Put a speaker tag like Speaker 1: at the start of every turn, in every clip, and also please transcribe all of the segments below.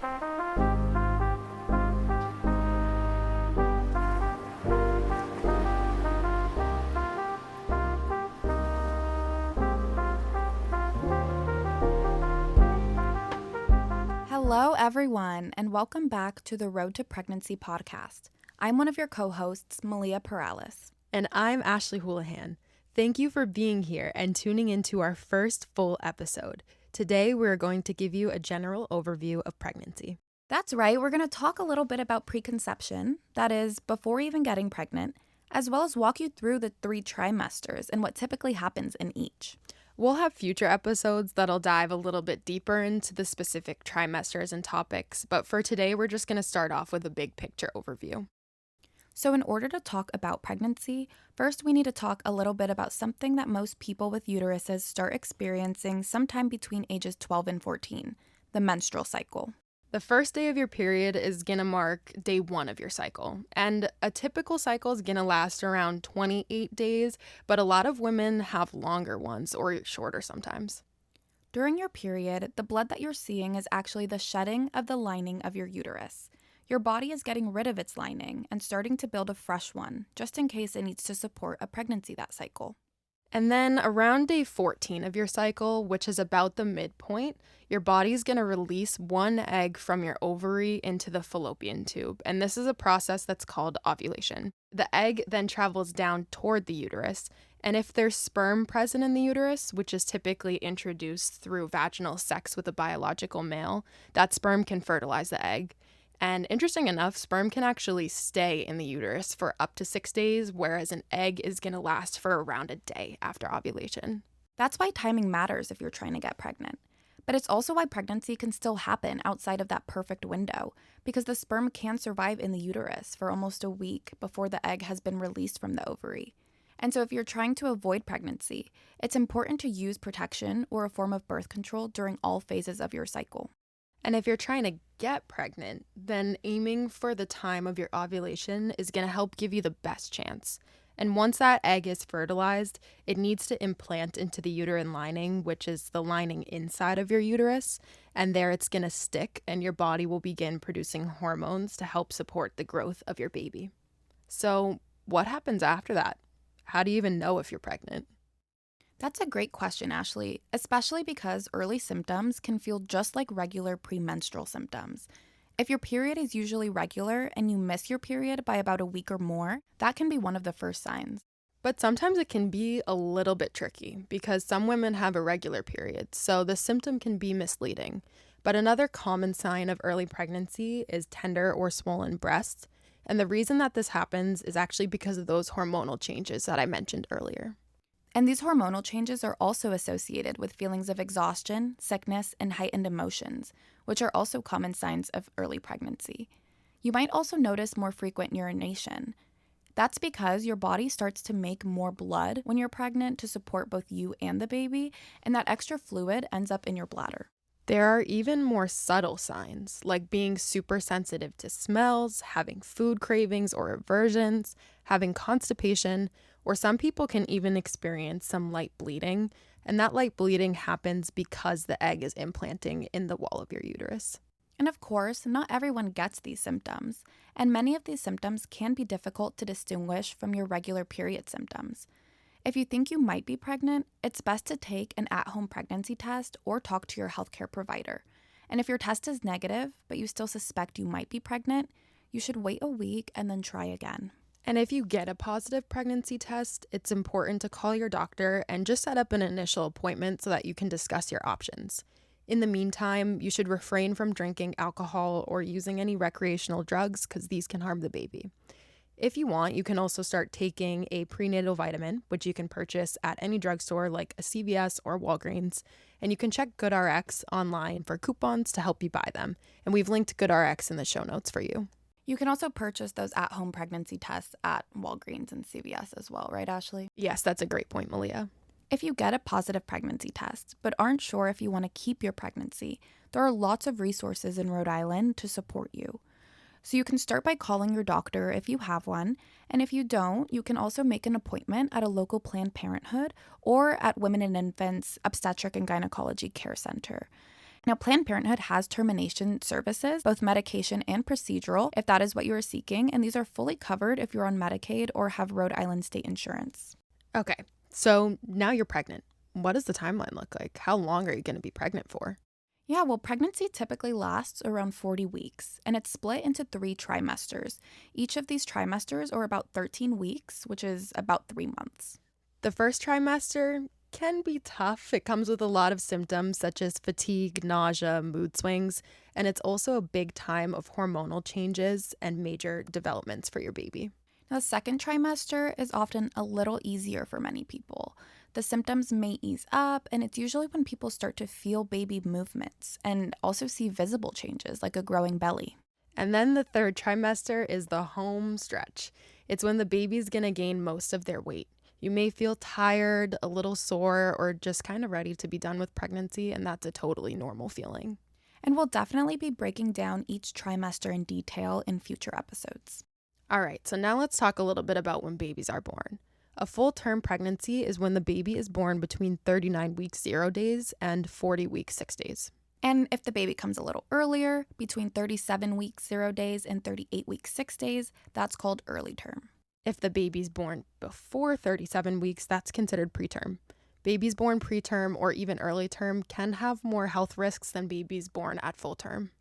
Speaker 1: Hello, everyone, and welcome back to the Rhode to Pregnancy podcast. I'm one of your co-hosts, Malia Perales.
Speaker 2: And I'm Ashley Houlihan. Thank you for being here and tuning into our first full episode. Today, we're going to give you a general overview of pregnancy.
Speaker 1: That's right, we're going to talk a little bit about preconception, that is, before even getting pregnant, as well as walk you through the 3 trimesters and what typically happens in each.
Speaker 2: We'll have future episodes that'll dive a little bit deeper into the specific trimesters and topics, but for today, we're just going to start off with a big picture overview.
Speaker 1: So in order to talk about pregnancy, first we need to talk a little bit about something that most people with uteruses start experiencing sometime between ages 12 and 14, the menstrual cycle.
Speaker 2: The first day of your period is going to mark day 1 of your cycle, and a typical cycle is going to last around 28 days, but a lot of women have longer ones or shorter sometimes.
Speaker 1: During your period, the blood that you're seeing is actually the shedding of the lining of your uterus. Your body is getting rid of its lining and starting to build a fresh one, just in case it needs to support a pregnancy that cycle.
Speaker 2: And then around day 14 of your cycle, which is about the midpoint, your body's going to release 1 egg from your ovary into the fallopian tube. And this is a process that's called ovulation. The egg then travels down toward the uterus. And if there's sperm present in the uterus, which is typically introduced through vaginal sex with a biological male, that sperm can fertilize the egg. And interesting enough, sperm can actually stay in the uterus for up to 6 days, whereas an egg is going to last for around a day after ovulation.
Speaker 1: That's why timing matters if you're trying to get pregnant. But it's also why pregnancy can still happen outside of that perfect window, because the sperm can survive in the uterus for almost a week before the egg has been released from the ovary. And so if you're trying to avoid pregnancy, it's important to use protection or a form of birth control during all phases of your cycle.
Speaker 2: And if you're trying to get pregnant, then aiming for the time of your ovulation is going to help give you the best chance. And once that egg is fertilized, it needs to implant into the uterine lining, which is the lining inside of your uterus. And there it's going to stick, and your body will begin producing hormones to help support the growth of your baby. So, what happens after that? How do you even know if you're pregnant?
Speaker 1: That's a great question, Ashley, especially because early symptoms can feel just like regular premenstrual symptoms. If your period is usually regular and you miss your period by about a week or more, that can be one of the first signs.
Speaker 2: But sometimes it can be a little bit tricky because some women have irregular periods, so the symptom can be misleading. But another common sign of early pregnancy is tender or swollen breasts, and the reason that this happens is actually because of those hormonal changes that I mentioned earlier.
Speaker 1: And these hormonal changes are also associated with feelings of exhaustion, sickness, and heightened emotions, which are also common signs of early pregnancy. You might also notice more frequent urination. That's because your body starts to make more blood when you're pregnant to support both you and the baby, and that extra fluid ends up in your bladder.
Speaker 2: There are even more subtle signs, like being super sensitive to smells, having food cravings or aversions, having constipation, or some people can even experience some light bleeding, and that light bleeding happens because the egg is implanting in the wall of your uterus.
Speaker 1: And of course, not everyone gets these symptoms, and many of these symptoms can be difficult to distinguish from your regular period symptoms. If you think you might be pregnant, it's best to take an at-home pregnancy test or talk to your healthcare provider. And if your test is negative, but you still suspect you might be pregnant, you should wait a week and then try again.
Speaker 2: And if you get a positive pregnancy test, it's important to call your doctor and just set up an initial appointment so that you can discuss your options. In the meantime, you should refrain from drinking alcohol or using any recreational drugs because these can harm the baby. If you want, you can also start taking a prenatal vitamin, which you can purchase at any drugstore like a CVS or Walgreens, and you can check GoodRx online for coupons to help you buy them. And we've linked GoodRx in the show notes for you.
Speaker 1: You can also purchase those at-home pregnancy tests at Walgreens and CVS as well, right, Ashley?
Speaker 2: Yes, that's a great point, Malia.
Speaker 1: If you get a positive pregnancy test, but aren't sure if you want to keep your pregnancy, there are lots of resources in Rhode Island to support you. So you can start by calling your doctor if you have one, and if you don't, you can also make an appointment at a local Planned Parenthood or at Women and Infants Obstetric and Gynecology Care Center. Now, Planned Parenthood has termination services, both medication and procedural, if that is what you are seeking, and these are fully covered if you're on Medicaid or have Rhode Island state insurance.
Speaker 2: Okay, so now you're pregnant. What does the timeline look like? How long are you going to be pregnant for?
Speaker 1: Yeah, well, pregnancy typically lasts around 40 weeks, and it's split into 3 trimesters. Each of these trimesters are about 13 weeks, which is about 3 months.
Speaker 2: The first trimester can be tough. It comes with a lot of symptoms such as fatigue, nausea, mood swings, and it's also a big time of hormonal changes and major developments for your baby.
Speaker 1: Now, the second trimester is often a little easier for many people. The symptoms may ease up, and it's usually when people start to feel baby movements and also see visible changes like a growing belly.
Speaker 2: And then the third trimester is the home stretch. It's when the baby's going to gain most of their weight. You may feel tired, a little sore, or just kind of ready to be done with pregnancy, and that's a totally normal feeling.
Speaker 1: And we'll definitely be breaking down each trimester in detail in future episodes.
Speaker 2: All right, so now let's talk a little bit about when babies are born. A full-term pregnancy is when the baby is born between 39 weeks 0 days and 40 weeks 6 days.
Speaker 1: And if the baby comes a little earlier, between 37 weeks 0 days and 38 weeks 6 days, that's called early term.
Speaker 2: If the baby's born before 37 weeks, that's considered preterm. Babies born preterm or even early term can have more health risks than babies born at full term.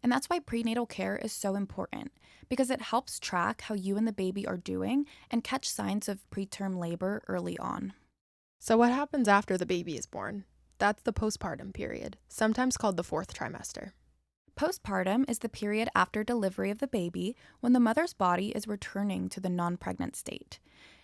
Speaker 1: And that's why prenatal care is so important, because it helps track how you and the baby are doing and catch signs of preterm labor early on.
Speaker 2: So what happens after the baby is born? That's the postpartum period, sometimes called the fourth trimester.
Speaker 1: Postpartum is the period after delivery of the baby when the mother's body is returning to the non-pregnant state.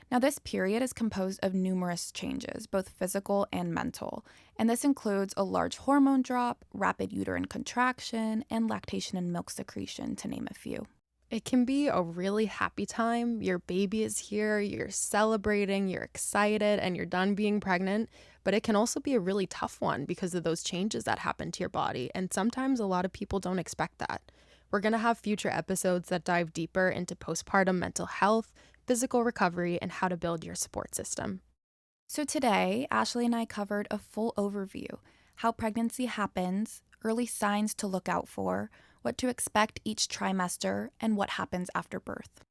Speaker 1: Now, this period is composed of numerous changes, both physical and mental, and this includes a large hormone drop, rapid uterine contraction, and lactation and milk secretion, to name a few.
Speaker 2: It can be a really happy time. Your baby is here, you're celebrating, you're excited, and you're done being pregnant. But it can also be a really tough one because of those changes that happen to your body. And sometimes a lot of people don't expect that. We're going to have future episodes that dive deeper into postpartum mental health, physical recovery, and how to build your support system.
Speaker 1: So today, Ashley and I covered a full overview, how pregnancy happens, early signs to look out for, what to expect each trimester, and what happens after birth.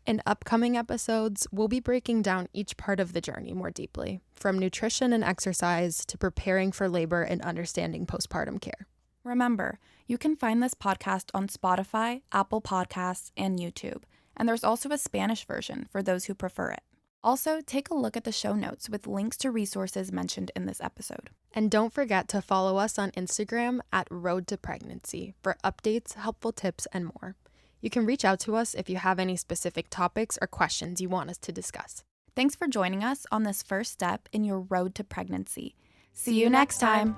Speaker 2: In upcoming episodes, we'll be breaking down each part of the journey more deeply, from nutrition and exercise to preparing for labor and understanding postpartum care.
Speaker 1: Remember, you can find this podcast on Spotify, Apple Podcasts, and YouTube, and there's also a Spanish version for those who prefer it. Also, take a look at the show notes with links to resources mentioned in this episode.
Speaker 2: And don't forget to follow us on Instagram at Rhode to Pregnancy for updates, helpful tips, and more. You can reach out to us if you have any specific topics or questions you want us to discuss.
Speaker 1: Thanks for joining us on this first step in your road to pregnancy. See you next time.